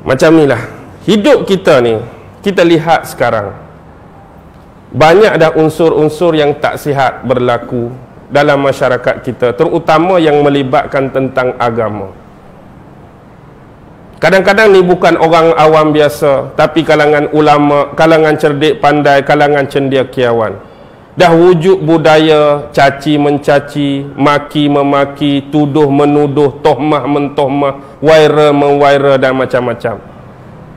Macam ni lah hidup kita ni. Kita lihat sekarang banyak dah unsur-unsur yang tak sihat berlaku dalam masyarakat kita, terutama yang melibatkan tentang agama. Kadang-kadang ni bukan orang awam biasa, tapi kalangan ulama, kalangan cerdik pandai, kalangan cendekiawan. Dah wujud budaya caci mencaci, maki memaki, tuduh menuduh, tohmah mentohmah, viral memviral dan macam-macam.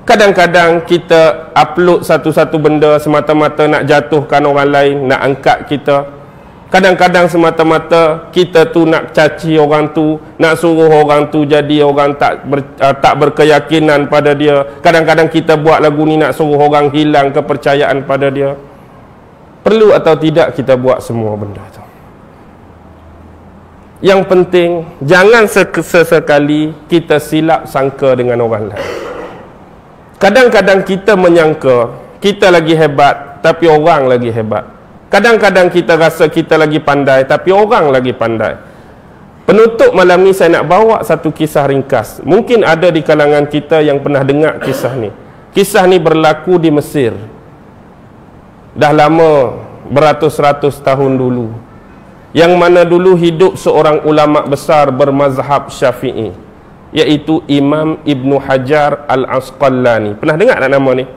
Kadang-kadang kita upload satu-satu benda semata-mata nak jatuhkan orang lain, nak angkat kita. Kadang-kadang semata-mata kita tu nak caci orang tu, nak suruh orang tu jadi orang tak berkeyakinan pada dia. Kadang-kadang kita buat lagu ni nak suruh orang hilang kepercayaan pada dia. Perlu atau tidak kita buat semua benda tu? Yang penting jangan sesekali kita silap sangka dengan orang lain. Kadang-kadang kita menyangka kita lagi hebat, tapi orang lagi hebat. Kadang-kadang kita rasa kita lagi pandai, tapi orang lagi pandai. Penutup malam ni saya nak bawa satu kisah ringkas. Mungkin ada di kalangan kita yang pernah dengar kisah ni. Kisah ni berlaku di Mesir. Dah lama, beratus-ratus tahun dulu. Yang mana dulu hidup seorang ulama besar bermazhab Syafi'i, iaitu Imam Ibn Hajar Al-Asqalani. Pernah dengar tak nama ni?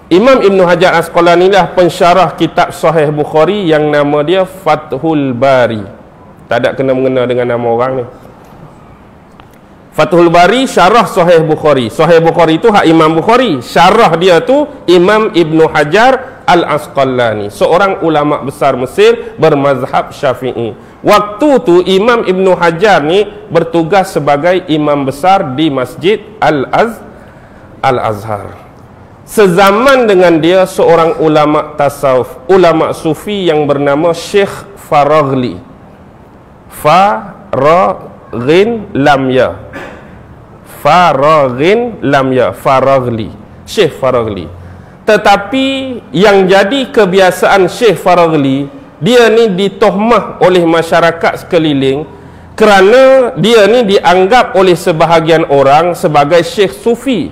Imam Ibn Hajar Al-Asqalani lah pensyarah kitab Sahih Bukhari yang nama dia Fathul Bari. Tak ada kena-mengena dengan nama orang ni. Fathul Bari syarah Sahih Bukhari. Sahih Bukhari tu hak Imam Bukhari. Syarah dia tu Imam Ibn Hajar Al-Asqalani, seorang ulama besar Mesir bermazhab Syafi'i. Waktu tu Imam Ibn Hajar ni bertugas sebagai imam besar di Masjid Al-Azhar. Sezaman dengan dia seorang ulama tasawuf, ulama sufi yang bernama Syekh Faraghli. Faraghin lam ya. Faraghin lam ya. Faraghli. Syekh Faraghli. Tetapi yang jadi kebiasaan Syekh Faraghli, dia ni ditohmah oleh masyarakat sekeliling kerana dia ni dianggap oleh sebahagian orang sebagai Syekh Sufi.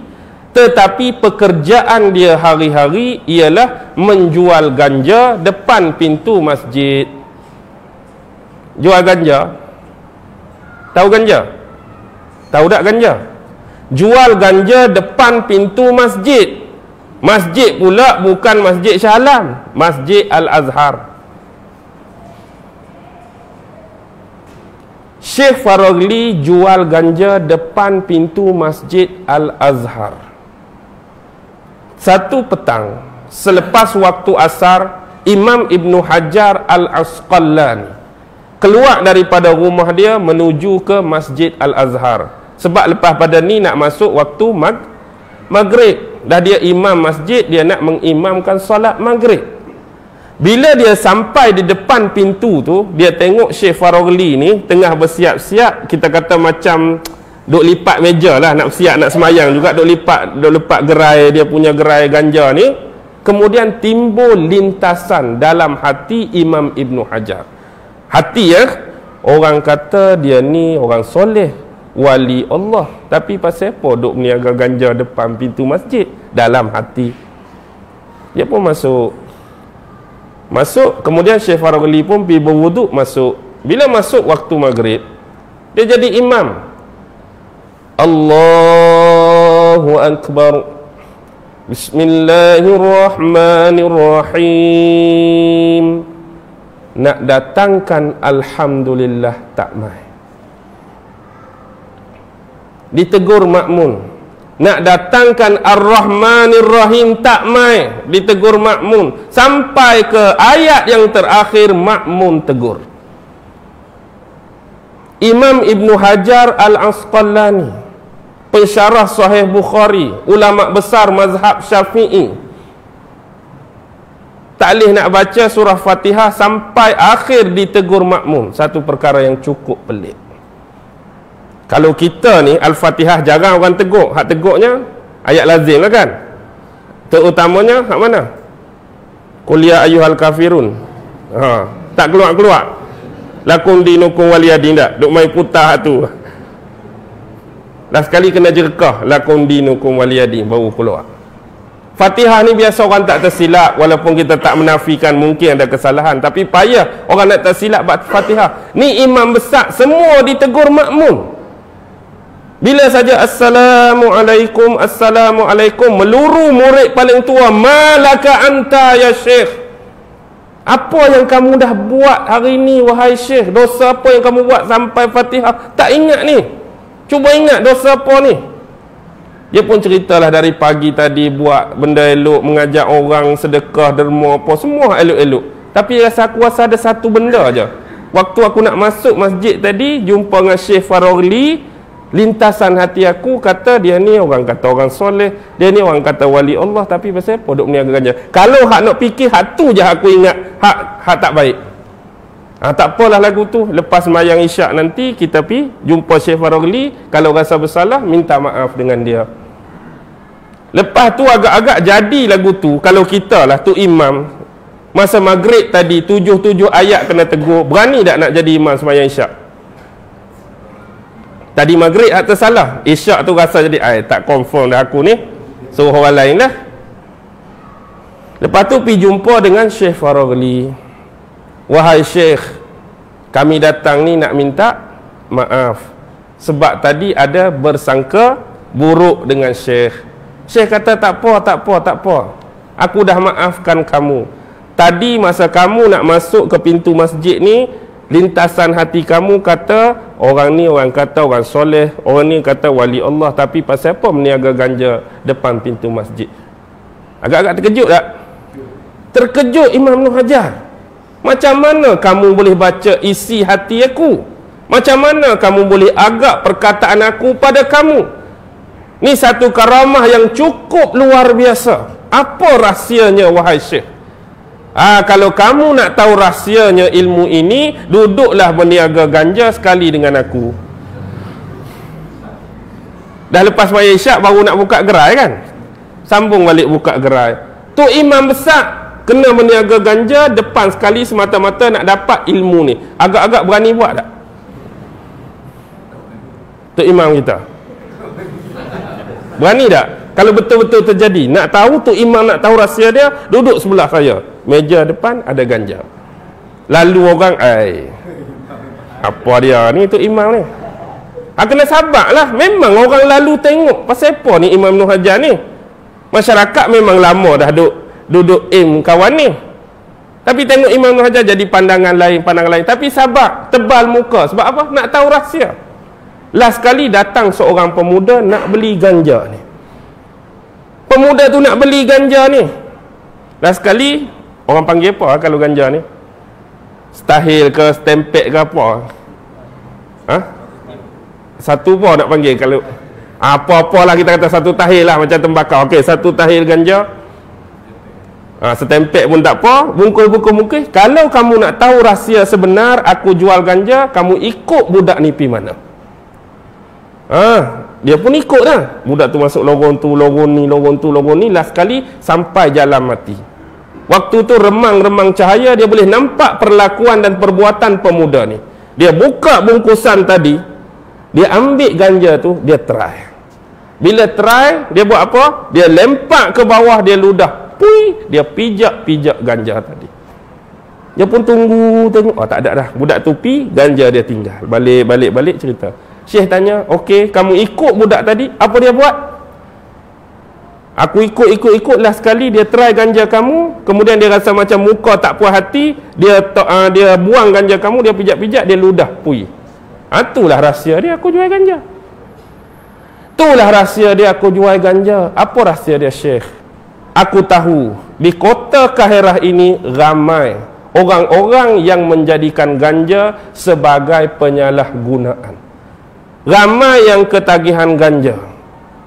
Tetapi pekerjaan dia hari-hari ialah menjual ganja depan pintu masjid. Jual ganja? Tahu ganja? Tahu tak ganja? Jual ganja depan pintu masjid. Masjid pula bukan Masjid Shah Alam, Masjid Al-Azhar. Syekh Faraghli jual ganja depan pintu Masjid Al-Azhar. Satu petang, selepas waktu asar, Imam Ibn Hajar Al-Asqalani keluar daripada rumah dia menuju ke Masjid Al-Azhar. Sebab lepas pada ni nak masuk waktu maghrib. Dah dia imam masjid, dia nak mengimamkan solat maghrib. Bila dia sampai di depan pintu tu, dia tengok Syekh Faraghli ni tengah bersiap-siap. Kita kata macam duk lipat meja lah, nak bersiap nak semayang juga, duk lipat gerai, dia punya gerai ganja ni. Kemudian timbul lintasan dalam hati Imam Ibn Hajar. Hati ya, orang kata dia ni orang soleh, wali Allah, tapi pasal apa duk meniaga ganja depan pintu masjid? Dalam hati dia pun masuk, kemudian Syekh Faraghli pun pergi berwuduk masuk. Bila masuk waktu maghrib, dia jadi imam. Allahu Akbar, Bismillahirrahmanirrahim. Nak datangkan Alhamdulillah tak mai. Ditegur makmun. Nak datangkan Ar-Rahmanir-Rahim tak mai. Ditegur makmun. Sampai ke ayat yang terakhir makmun tegur. Imam Ibn Hajar Al-Asqalani, pensyarah Sahih Bukhari, ulama besar mazhab Syafi'i, tak boleh nak baca surah Fatihah sampai akhir ditegur makmum. Satu perkara yang cukup pelik. Kalau kita ni Al-Fatihah jarang orang tegur. Hak tegurnya ayat lazim lah kan. Terutamanya hak mana? Qul ya ayyuhal kafirun. Tak keluar-keluar. Lakum dinukum waliyadin tak? Duk main putah tu. Last sekali kena jerkah lakum dinukum waliyadi, baru keluar. Fatihah ni biasa orang tak tersilap, walaupun kita tak menafikan mungkin ada kesalahan, tapi payah orang nak tersilap buat Fatihah. Ni imam besar, semua ditegur makmum. Bila saja assalamualaikum, assalamualaikum, meluru murid paling tua, malaka anta ya syekh, apa yang kamu dah buat hari ni wahai syekh? Dosa apa yang kamu buat sampai Fatihah tak ingat ni? Cuba ingat dosa apa ni? Dia pun ceritalah dari pagi tadi buat benda elok, mengajak orang sedekah, derma apa, semua elok-elok. Tapi aku rasa ada satu benda aja. Waktu aku nak masuk masjid tadi, jumpa dengan Syekh Farogli, lintasan hati aku kata dia ni orang kata orang soleh, dia ni orang kata wali Allah, tapi pasal apa duk meniaga ganja? Kalau hak nak fikir hak tu je aku ingat, hak tak baik. Tak apalah lagu tu, lepas sembahyang isyak nanti kita pi jumpa Syekh Farogli, kalau rasa bersalah minta maaf dengan dia. Lepas tu agak-agak jadi lagu tu, kalau kita lah tu imam, masa maghrib tadi 7 ayat kena tegur, berani tak nak jadi imam sembahyang isyak? Tadi maghrib hak tersalah, isyak tu rasa jadi tak confirm dah aku ni, suruh orang lain dah. Lepas tu pergi jumpa dengan Syekh Farogli. Wahai Syekh, kami datang ni nak minta maaf sebab tadi ada bersangka buruk dengan Syekh. Syekh kata tak apa, aku dah maafkan kamu. Tadi masa kamu nak masuk ke pintu masjid ni, lintasan hati kamu kata orang ni orang kata orang soleh, orang ni kata wali Allah, tapi pasal apa meniaga ganja depan pintu masjid? Agak-agak terkejut tak? Terkejut Imam Ibn Hajar. Macam mana kamu boleh baca isi hati aku? Macam mana kamu boleh agak perkataan aku pada kamu? Ni satu karamah yang cukup luar biasa. Apa rahsianya wahai Syekh? Kalau kamu nak tahu rahsianya ilmu ini, duduklah berniaga ganja sekali dengan aku. Dah lepas sembahyang isyak baru nak buka gerai kan? Sambung balik buka gerai. Tu imam besar kena berniaga ganja depan sekali semata-mata nak dapat ilmu ni. Agak-agak berani buat tak? Tu imam kita. Berani tak? Kalau betul-betul terjadi, nak tahu tu imam, nak tahu rahsia dia, duduk sebelah saya, meja depan ada ganja. Lalu orang, apa dia ni, tu imam ni? Kena sabar lah. Memang orang lalu tengok, pasal apa ni Imam Ibn Hajar ni? Masyarakat memang lama dah duduk kawan ni. Tapi tengok Imam Ibn Hajar jadi pandangan lain. Tapi sabar, tebal muka. Sebab apa? Nak tahu rahsia. Last kali datang seorang pemuda nak beli ganja ni. Pemuda tu nak beli ganja ni. Last kali orang panggil apa kalau ganja ni? Stahil ke, stempek ke apa? Satu apa nak panggil kalau apa-apalah kita kata satu tahil lah, macam tembakau. Okey, satu tahil ganja. Setempek pun tak apa, bungkus-bungkus. Kalau kamu nak tahu rahsia sebenar aku jual ganja, kamu ikut budak ni pi mana? Dia pun ikut dah. Budak tu masuk lorong tu, lorong ni, last kali sampai jalan mati. Waktu tu remang-remang cahaya, dia boleh nampak perlakuan dan perbuatan pemuda ni. Dia buka bungkusan tadi, dia ambil ganja tu, dia try. Bila try, dia buat apa? Dia lempak ke bawah, dia ludah. Pui, dia pijak ganja tadi. Dia pun tunggu, tengok. Tak ada dah. Budak tu pi, ganja dia tinggal. Balik cerita. Syekh tanya, okey, kamu ikut budak tadi, apa dia buat? Aku ikut lah sekali, dia try ganja kamu, kemudian dia rasa macam muka tak puas hati, dia buang ganja kamu, dia pijak-pijak, dia ludah, pui. Itulah rahsia dia, aku jual ganja. Itulah rahsia dia, aku jual ganja. Apa rahsia dia, Syekh? Aku tahu, di kota Kahirah ini ramai orang-orang yang menjadikan ganja sebagai penyalahgunaan. Ramai yang ketagihan ganja.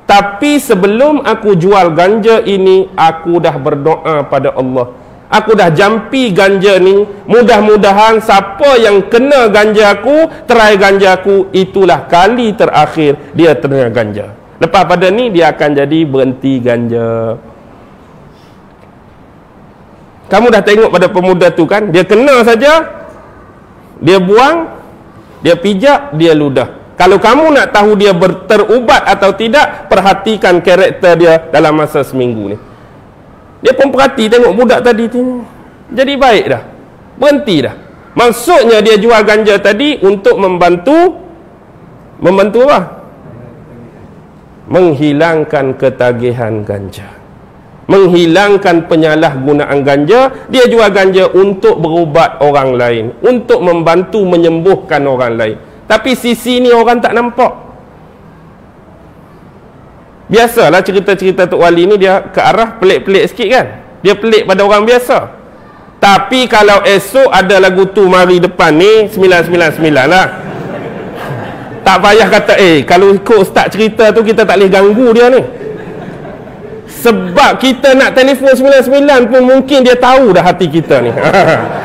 Tapi sebelum aku jual ganja ini, aku dah berdoa pada Allah. Aku dah jampi ganja ni. Mudah-mudahan siapa yang kena ganja aku, try ganja aku, itulah kali terakhir dia kena ganja. Lepas pada ni, dia akan jadi berhenti ganja. Kamu dah tengok pada pemuda tu kan? Dia kena saja, dia buang, dia pijak, dia ludah. Kalau kamu nak tahu dia terubat atau tidak, perhatikan karakter dia dalam masa seminggu ni. Dia pun perhati tengok budak tadi tu, jadi baik dah, berhenti dah. Maksudnya dia jual ganja tadi untuk membantu apa? Menghilangkan ketagihan ganja, menghilangkan penyalahgunaan ganja. Dia jual ganja untuk berubat orang lain, untuk membantu menyembuhkan orang lain. Tapi sisi ni orang tak nampak. Biasalah cerita-cerita Tok Wali ni dia ke arah pelik-pelik sikit kan. Dia pelik pada orang biasa. Tapi kalau esok ada lagu tu mari depan ni 999 lah. Tak payah kata kalau ikut ustaz cerita tu kita tak boleh ganggu dia ni. Sebab kita nak telefon 99 pun mungkin dia tahu dah hati kita ni.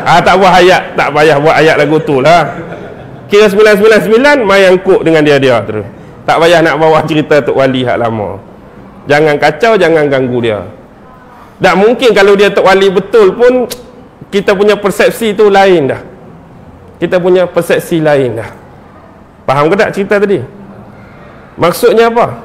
Tak buat ayat, tak payah buat ayat lagu tu lah. Kira 999 mai angkut dengan dia terus. Tak payah nak bawa cerita Tok Wali hak lama. Jangan kacau, jangan ganggu dia. Tak mungkin kalau dia Tok Wali betul pun kita punya persepsi tu lain dah. Kita punya persepsi lain dah. Faham ke tak cerita tadi? Maksudnya apa?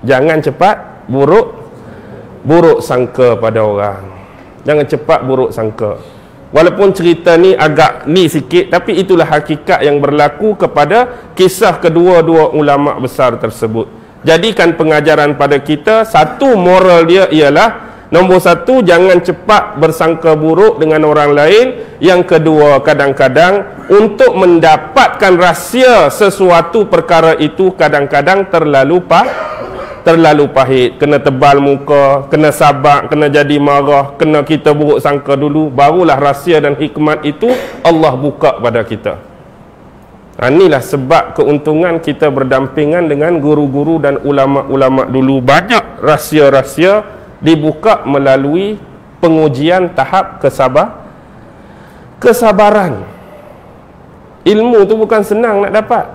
Jangan cepat buruk sangka pada orang. Jangan cepat buruk sangka. Walaupun cerita ni agak ni sikit, tapi itulah hakikat yang berlaku kepada kisah kedua-dua ulama besar tersebut. Jadikan pengajaran pada kita, satu moral dia ialah, nombor satu, jangan cepat bersangka buruk dengan orang lain. Yang kedua, kadang-kadang untuk mendapatkan rahsia sesuatu perkara itu kadang-kadang terlalu pahit, kena tebal muka, kena sabar, kena jadi marah, kena kita buruk sangka dulu, barulah rahsia dan hikmat itu Allah buka pada kita. Inilah sebab keuntungan kita berdampingan dengan guru-guru dan ulama-ulama dulu. Banyak rahsia-rahsia dibuka melalui pengujian tahap kesabaran. Ilmu tu bukan senang nak dapat.